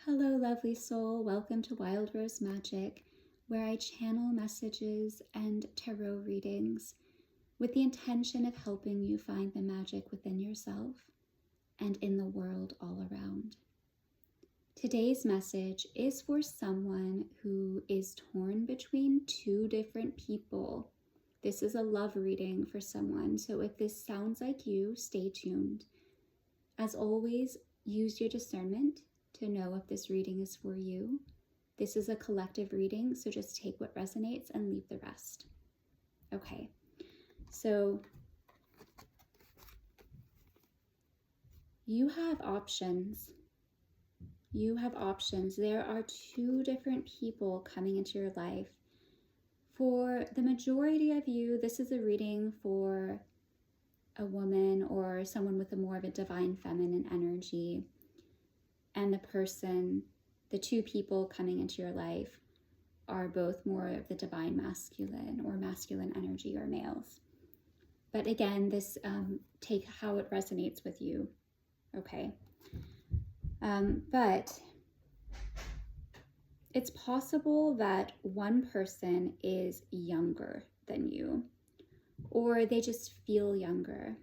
Hello, lovely soul. Welcome to Wild Rose Magic, where I channel messages and tarot readings with the intention of helping you find the magic within yourself and in the world all around. Today's message is for someone who is torn between two different people. This is a love reading for someone, so if this sounds like you, stay tuned. As always, use your discernment to know if this reading is for you. This is a collective reading, so just take what resonates and leave the rest. Okay, so you have options. You have options. There are two different people coming into your life. For the majority of you, this is a reading for a woman or someone with a more of a divine feminine energy. And the two people coming into your life are both more of the divine masculine or masculine energy or males. But again, this take how it resonates with you, okay? But it's possible that one person is younger than you, or they just feel younger.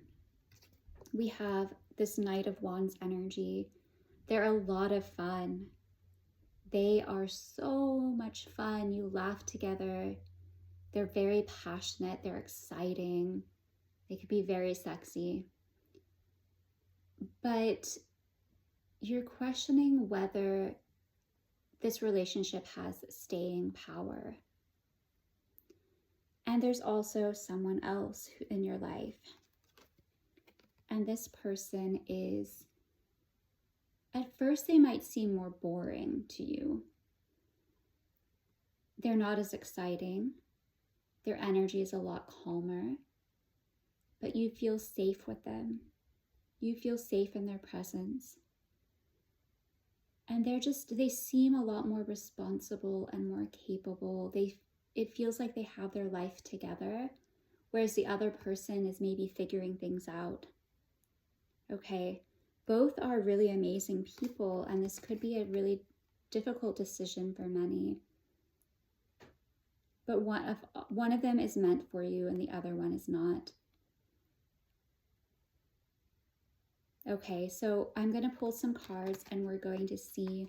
We have this Knight of Wands energy. They're a lot of fun. They are so much fun. You laugh together. They're very passionate. They're exciting. They could be very sexy. But you're questioning whether this relationship has staying power. And there's also someone else in your life. And this person is, at first, they might seem more boring to you. They're not as exciting. Their energy is a lot calmer, but you feel safe with them. You feel safe in their presence. And they seem a lot more responsible and more capable. It feels like they have their life together, whereas the other person is maybe figuring things out. Okay. Both are really amazing people, and this could be a really difficult decision for many. But one of them is meant for you and the other one is not. Okay, so I'm going to pull some cards and we're going to see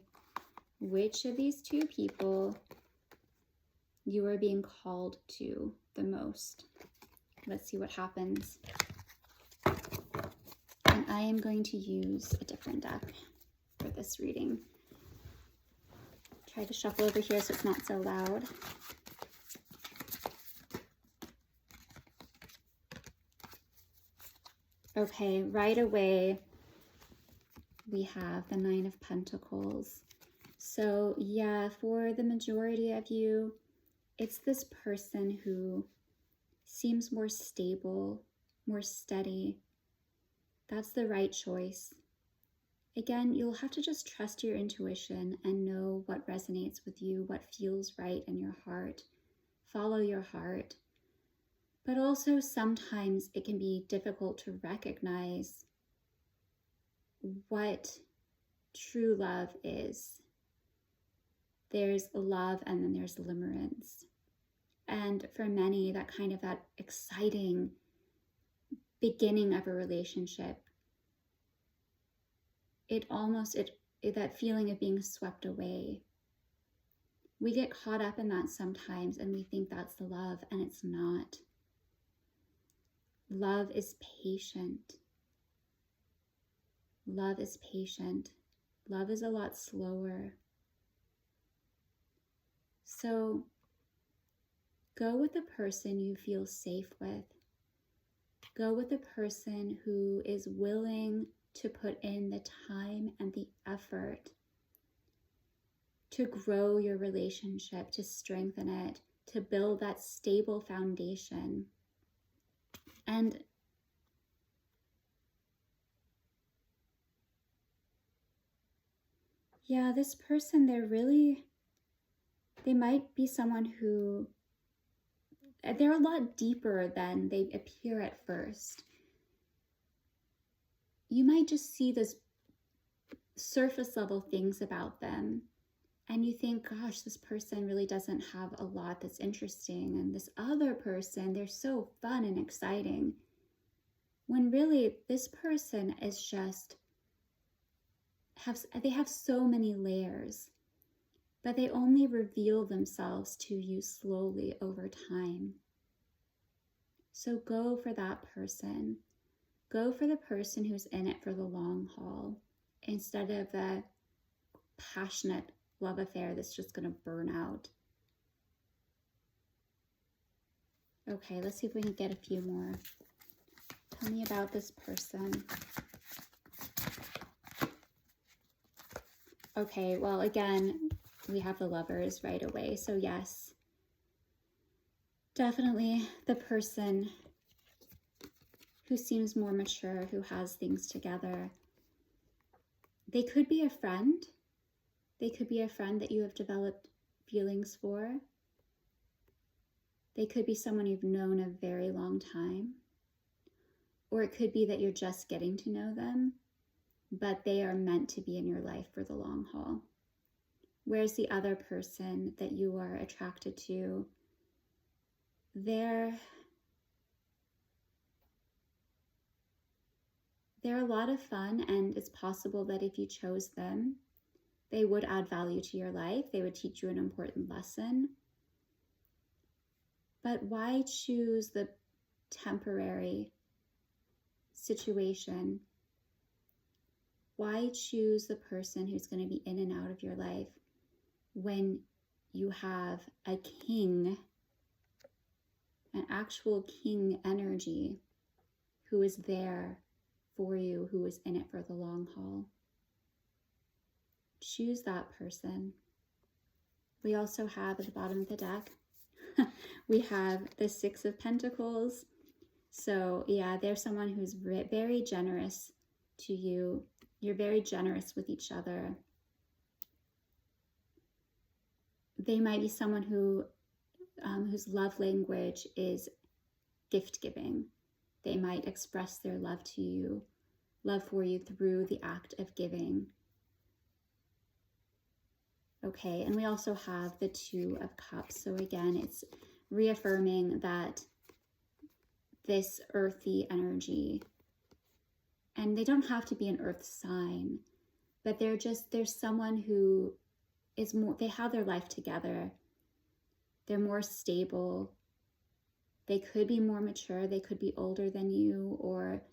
which of these two people you are being called to the most. Let's see what happens. And I am going to use a different deck for this reading. Try to shuffle over here so it's not so loud. Okay, right away we have the Nine of Pentacles. So yeah, for the majority of you, it's this person who seems more stable, more steady. That's the right choice. Again, you'll have to just trust your intuition and know what resonates with you, what feels right in your heart. Follow your heart. But also sometimes it can be difficult to recognize what true love is. There's love and then there's limerence. And for many, that exciting beginning of a relationship, that feeling of being swept away. We get caught up in that sometimes and we think that's the love, and it's not. Love is patient. Love is patient. Love is a lot slower. So go with the person you feel safe with. Go with the person who is willing to put in the time and the effort to grow your relationship, to strengthen it, to build that stable foundation. And yeah, this person, they might be someone who, they're a lot deeper than they appear at first. You might just see this surface level things about them. And you think, gosh, this person really doesn't have a lot that's interesting. And this other person, they're so fun and exciting. When really this person is just, they have so many layers, but they only reveal themselves to you slowly over time. So go for that person. Go for the person who's in it for the long haul instead of the passionate love affair that's just going to burn out. Okay, let's see if we can get a few more. Tell me about this person. Okay, well, again, we have the Lovers right away. So yes, definitely the person who seems more mature, who has things together. They could be a friend. They could be a friend that you have developed feelings for. They could be someone you've known a very long time. Or it could be that you're just getting to know them, but they are meant to be in your life for the long haul. Whereas the other person that you are attracted to, they're a lot of fun, and it's possible that if you chose them, they would add value to your life. They would teach you an important lesson. But why choose the temporary situation? Why choose the person who's going to be in and out of your life when you have a king, an actual king energy who is there for you, who is in it for the long haul? Choose that person. We also have at the bottom of the deck, we have the Six of Pentacles. So yeah, they're someone who's very generous to you. You're very generous with each other. They might be someone who whose love language is gift giving. They might express their love to you, love for you through the act of giving. Okay, and we also have the Two of Cups. So again, it's reaffirming that this earthy energy, and they don't have to be an earth sign, but there's someone who is more, they have their life together. They're more stable. They could be more mature. They could be older than you, or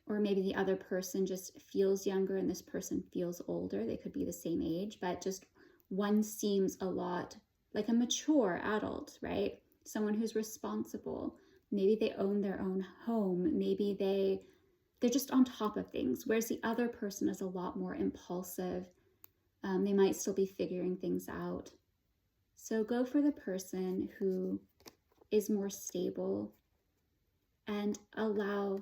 maybe the other person just feels younger and this person feels older. They could be the same age, but just one seems a lot like a mature adult, right? Someone who's responsible. Maybe they own their own home. Maybe they're just on top of things, whereas the other person is a lot more impulsive. They might still be figuring things out. So go for the person who is more stable and allow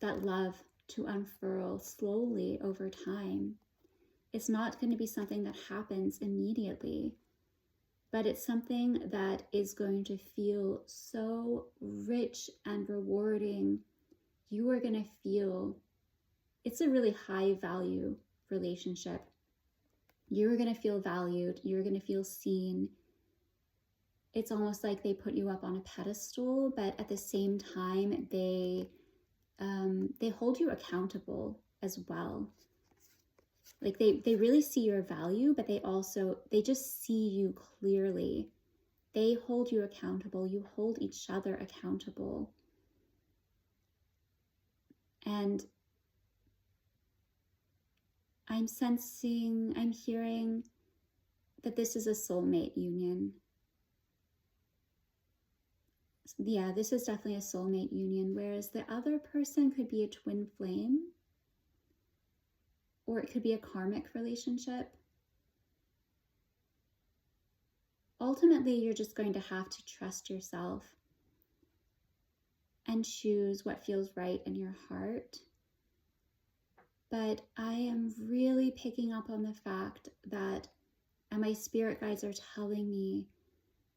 that love to unfurl slowly over time. It's not going to be something that happens immediately, but it's something that is going to feel so rich and rewarding. You are going to feel it's a really high value relationship. You're going to feel valued. You're going to feel seen. It's almost like they put you up on a pedestal, but at the same time, they hold you accountable as well. Like they really see your value, but they just see you clearly. They hold you accountable. You hold each other accountable. And I'm hearing that this is a soulmate union. Yeah, this is definitely a soulmate union, whereas the other person could be a twin flame, or it could be a karmic relationship. Ultimately, you're just going to have to trust yourself and choose what feels right in your heart. But I am really picking up on the fact that, and my spirit guides are telling me,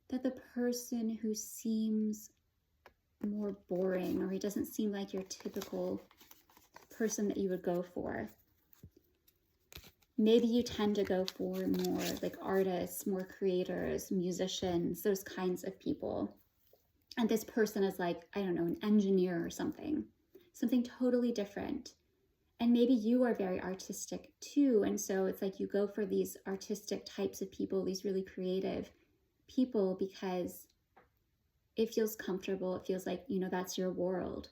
that the person who seems more boring, or he doesn't seem like your typical person that you would go for, Maybe you tend to go for more like artists, more creators, musicians, those kinds of people. And this person is like, I don't know, an engineer or something totally different. And maybe you are very artistic too. And so it's like you go for these artistic types of people, these really creative people, because it feels comfortable. It feels like, that's your world.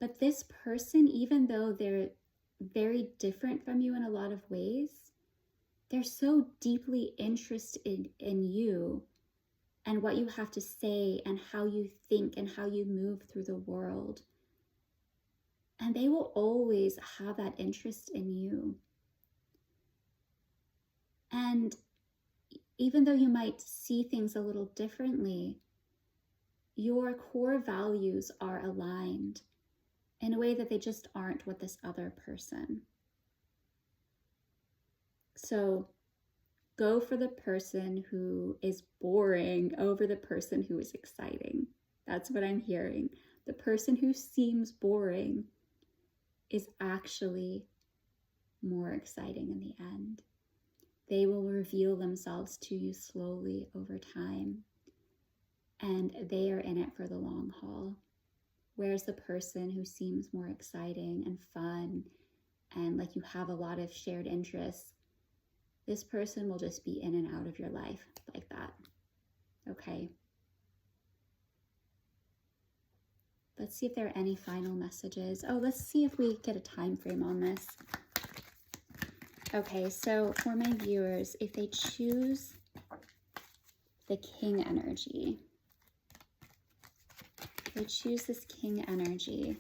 But this person, even though they're very different from you in a lot of ways, they're so deeply interested in you and what you have to say and how you think and how you move through the world. And they will always have that interest in you. And even though you might see things a little differently, your core values are aligned in a way that they just aren't with this other person. So go for the person who is boring over the person who is exciting. That's what I'm hearing. The person who seems boring is actually more exciting in the end. They will reveal themselves to you slowly over time, and they are in it for the long haul. Whereas the person who seems more exciting and fun and like you have a lot of shared interests, this person will just be in and out of your life like that. Okay. Let's see if there are any final messages. Oh, let's see if we get a time frame on this. Okay, so for my viewers, if they choose the King energy, they choose this King energy,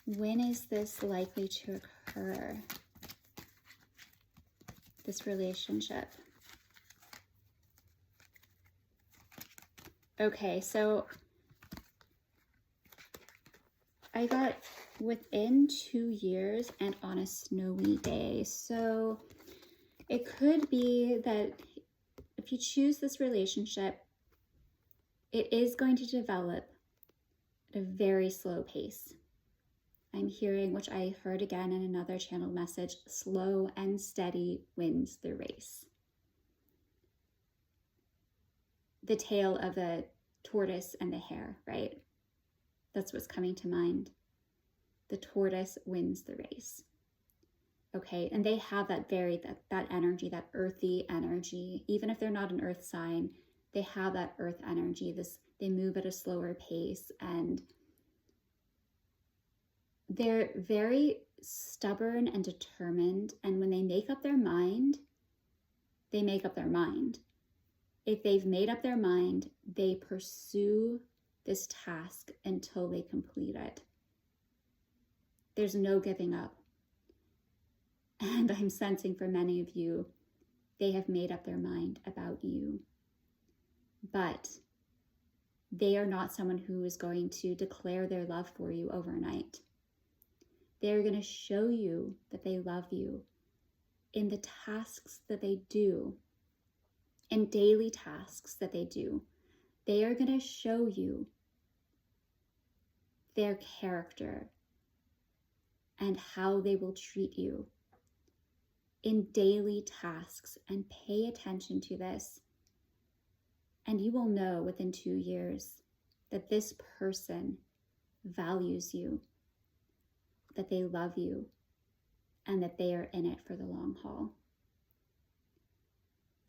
when is this likely to occur? This relationship. Okay, so I got within 2 years and on a snowy day. So it could be that if you choose this relationship, it is going to develop at a very slow pace. I'm hearing, which I heard again in another channel message, slow and steady wins the race. The tale of the tortoise and the hare, right? That's what's coming to mind. The tortoise wins the race. Okay, and they have that energy, that earthy energy. Even if they're not an earth sign, they have that earth energy. They move at a slower pace, and they're very stubborn and determined. And when they make up their mind, they make up their mind. If they've made up their mind, they pursue this task until they complete it. There's no giving up. And I'm sensing for many of you, they have made up their mind about you. But they are not someone who is going to declare their love for you overnight. They're going to show you that they love you in the tasks that they do, in daily tasks that they do. They are going to show you their character and how they will treat you in daily tasks. And pay attention to this. And you will know within 2 years that this person values you, that they love you, and that they are in it for the long haul.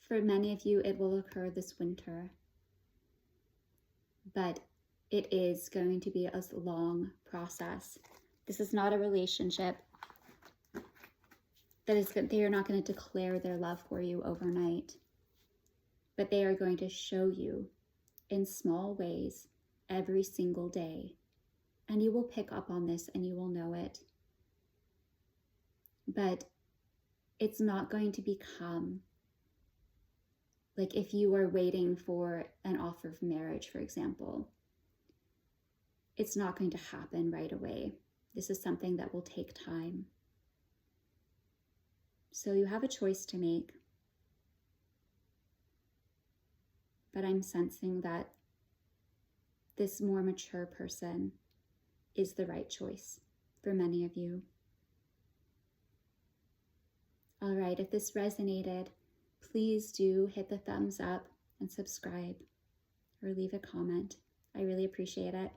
For many of you, it will occur this winter, but it is going to be a long process. This is not a relationship they are not going to declare their love for you overnight, but they are going to show you in small ways every single day. And you will pick up on this and you will know it. But it's not going to become like if you are waiting for an offer of marriage, for example. It's not going to happen right away. This is something that will take time. So you have a choice to make. But I'm sensing that this more mature person is the right choice for many of you. All right, if this resonated, please do hit the thumbs up and subscribe or leave a comment. I really appreciate it.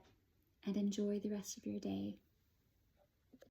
And enjoy the rest of your day.